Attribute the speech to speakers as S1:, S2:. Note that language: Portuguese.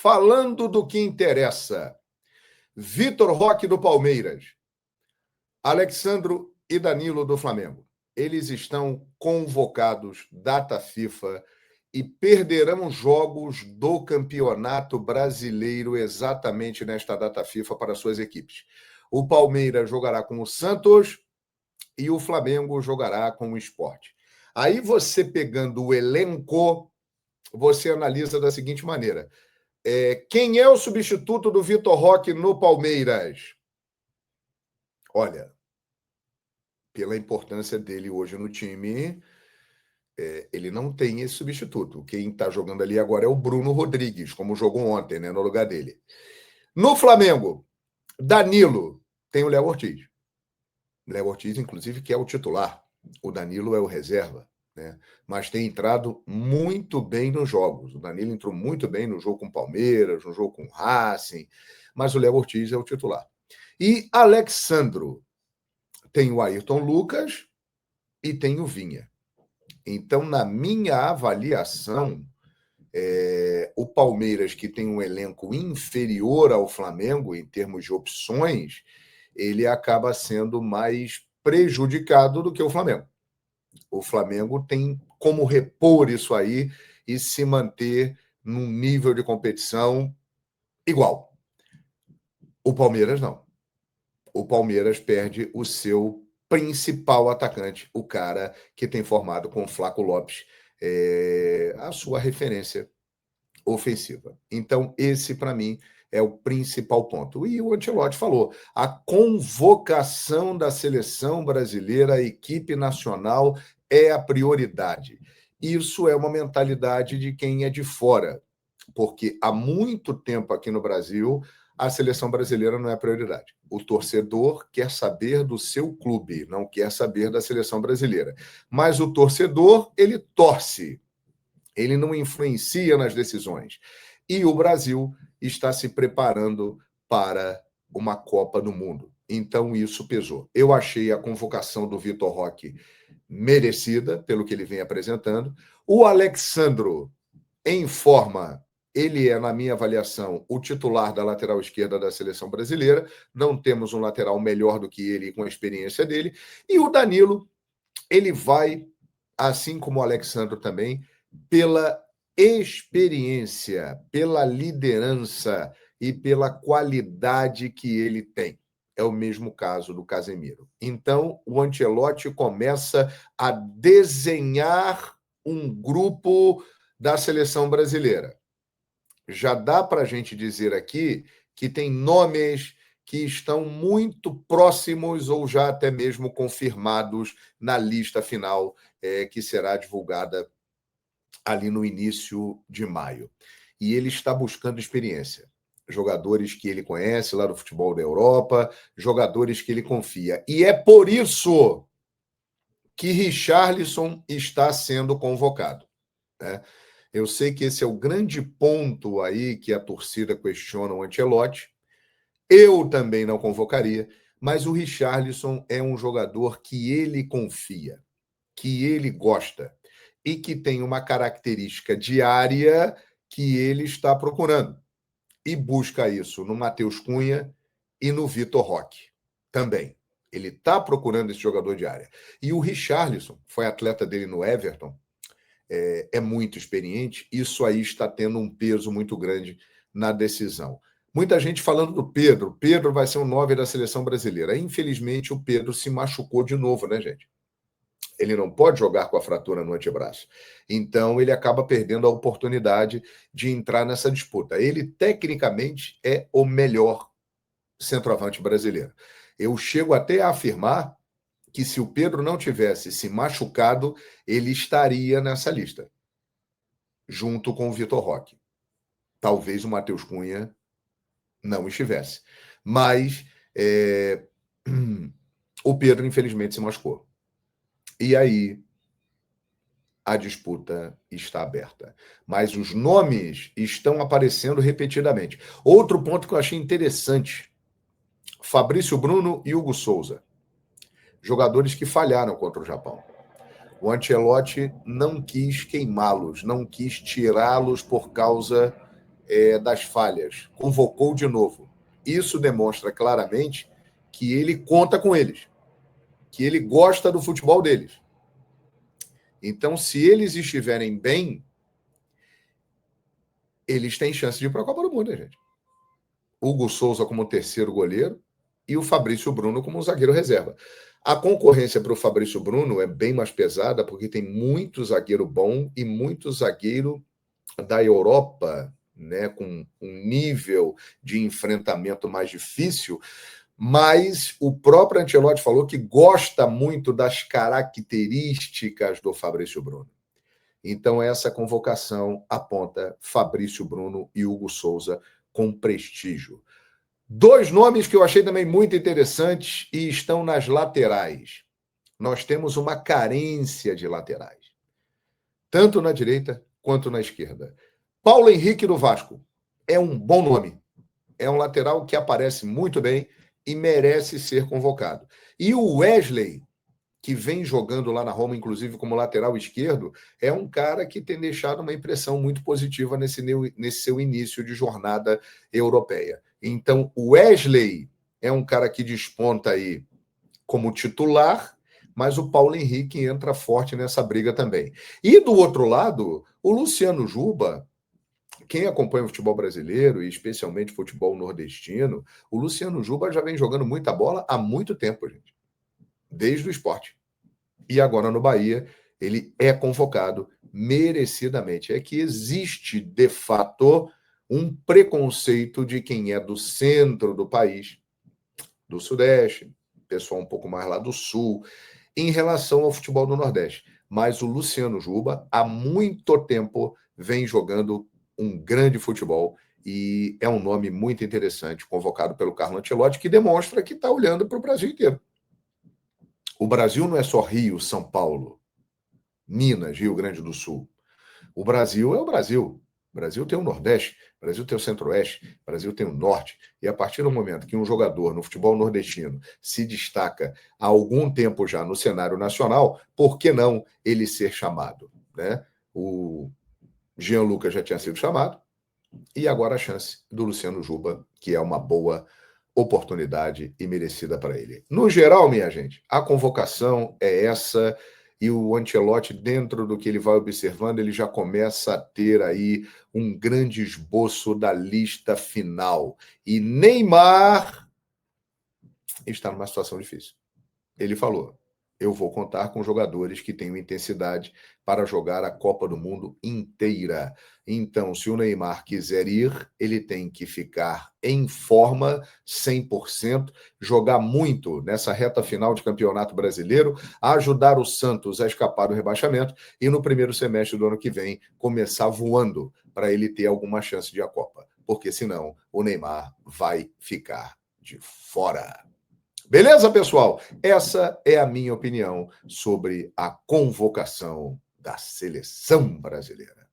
S1: falando do que interessa. Vitor Roque do Palmeiras, Alexandro e Danilo do Flamengo. Eles estão convocados, data FIFA, e perderão jogos do Campeonato Brasileiro exatamente nesta data FIFA para suas equipes. O Palmeiras jogará com o Santos e o Flamengo jogará com o Sport. Aí você pegando o elenco, você analisa da seguinte maneira. Quem é o substituto do Vitor Roque no Palmeiras? Olha, pela importância dele hoje no time, ele não tem esse substituto. Quem está jogando ali agora é o Bruno Rodrigues, como jogou ontem, né, no lugar dele. No Flamengo, Danilo tem o Léo Ortiz. Léo Ortiz, inclusive, que é o titular. O Danilo é o reserva, né? Mas tem entrado muito bem nos jogos. O Danilo entrou muito bem no jogo com o Palmeiras, no jogo com o Racing, mas o Léo Ortiz é o titular. E Alexandro tem o Ayrton Lucas e tem o Vinha. Então, na minha avaliação, o Palmeiras, que tem um elenco inferior ao Flamengo em termos de opções, ele acaba sendo mais prejudicado do que o Flamengo. O Flamengo tem como repor isso aí e se manter num nível de competição igual. O Palmeiras não. O Palmeiras perde o seu principal atacante, o cara que tem formado com o Flaco Lopes a sua referência ofensiva. Então, esse, para mim, é o principal ponto. E o Ancelotti falou, a convocação da seleção brasileira, a equipe nacional, é a prioridade. Isso é uma mentalidade de quem é de fora, porque há muito tempo aqui no Brasil, a seleção brasileira não é prioridade. O torcedor quer saber do seu clube, não quer saber da seleção brasileira. Mas o torcedor, ele torce. Ele não influencia nas decisões. E o Brasil está se preparando para uma Copa do Mundo. Então, isso pesou. Eu achei a convocação do Vitor Roque merecida, pelo que ele vem apresentando. O Alexandro, em forma, ele é, na minha avaliação, o titular da lateral esquerda da seleção brasileira. Não temos um lateral melhor do que ele com a experiência dele. E o Danilo, ele vai, assim como o Alexandro também, pela experiência, pela liderança e pela qualidade que ele tem. É o mesmo caso do Casemiro. Então, o Ancelotti começa a desenhar um grupo da seleção brasileira. Já dá para a gente dizer aqui que tem nomes que estão muito próximos ou já até mesmo confirmados na lista final que será divulgada ali no início de maio. E ele está buscando experiência. Jogadores que ele conhece lá do futebol da Europa, jogadores que ele confia. E é por isso que Richarlison está sendo convocado, né? Eu sei que esse é o grande ponto aí que a torcida questiona o Ancelotti. Eu também não convocaria, mas o Richarlison é um jogador que ele confia, que ele gosta e que tem uma característica diária que ele está procurando. E busca isso no Matheus Cunha e no Vitor Roque também. Ele está procurando esse jogador de área. E o Richarlison, foi atleta dele no Everton, é muito experiente. Isso aí está tendo um peso muito grande na decisão. Muita gente falando do Pedro. Pedro vai ser o 9 da seleção brasileira. Infelizmente, o Pedro se machucou de novo, né, gente? Ele não pode jogar com a fratura no antebraço. Então, ele acaba perdendo a oportunidade de entrar nessa disputa. Ele, tecnicamente, é o melhor centroavante brasileiro. Eu chego até a afirmar que se o Pedro não tivesse se machucado, ele estaria nessa lista, junto com o Vitor Roque. Talvez o Matheus Cunha não estivesse. Mas o Pedro, infelizmente, se machucou. E aí a disputa está aberta. Mas os nomes estão aparecendo repetidamente. Outro ponto que eu achei interessante, Fabrício Bruno e Hugo Souza, jogadores que falharam contra o Japão. O Ancelotti não quis queimá-los, não quis tirá-los por causa das falhas, convocou de novo. Isso demonstra claramente que ele conta com eles, que ele gosta do futebol deles. Então, se eles estiverem bem, eles têm chance de ir para a Copa do Mundo, gente. Hugo Souza como terceiro goleiro e o Fabrício Bruno como zagueiro reserva. A concorrência para o Fabrício Bruno é bem mais pesada, porque tem muito zagueiro bom e muito zagueiro da Europa, né, com um nível de enfrentamento mais difícil, mas o próprio Ancelotti falou que gosta muito das características do Fabrício Bruno. Então, essa convocação aponta Fabrício Bruno e Hugo Souza com prestígio. Dois nomes que eu achei também muito interessantes e estão nas laterais. Nós temos uma carência de laterais, tanto na direita quanto na esquerda. Paulo Henrique do Vasco é um bom nome. É um lateral que aparece muito bem e merece ser convocado. E o Wesley, que vem jogando lá na Roma, inclusive como lateral esquerdo, é um cara que tem deixado uma impressão muito positiva nesse seu início de jornada europeia. Então, o Wesley é um cara que desponta aí como titular, mas o Paulo Henrique entra forte nessa briga também. E do outro lado, o Luciano Juba, quem acompanha o futebol brasileiro, e especialmente o futebol nordestino, o Luciano Juba já vem jogando muita bola há muito tempo, gente. Desde o Sport. E agora no Bahia, ele é convocado merecidamente. É que existe, de fato, um preconceito de quem é do centro do país, do Sudeste, pessoal um pouco mais lá do Sul, em relação ao futebol do Nordeste. Mas o Luciano Juba, há muito tempo, vem jogando um grande futebol e é um nome muito interessante, convocado pelo Carlo Ancelotti, que demonstra que está olhando para o Brasil inteiro. O Brasil não é só Rio, São Paulo, Minas, Rio Grande do Sul. O Brasil é o Brasil. O Brasil tem o Nordeste, o Brasil tem o Centro-Oeste, o Brasil tem o Norte. E a partir do momento que um jogador no futebol nordestino se destaca há algum tempo já no cenário nacional, por que não ele ser chamado? Né? O Gianluca já tinha sido chamado, e agora a chance do Luciano Juba, que é uma boa oportunidade e merecida para ele. No geral, minha gente, a convocação é essa, e o Ancelotti, dentro do que ele vai observando, ele já começa a ter aí um grande esboço da lista final. E Neymar está numa situação difícil. Ele falou: eu vou contar com jogadores que tenham intensidade para jogar a Copa do Mundo inteira. Então, se o Neymar quiser ir, ele tem que ficar em forma 100%, jogar muito nessa reta final de Campeonato Brasileiro, ajudar o Santos a escapar do rebaixamento e no primeiro semestre do ano que vem começar voando para ele ter alguma chance de ir à Copa. Porque senão o Neymar vai ficar de fora. Beleza, pessoal? Essa é a minha opinião sobre a convocação da seleção brasileira.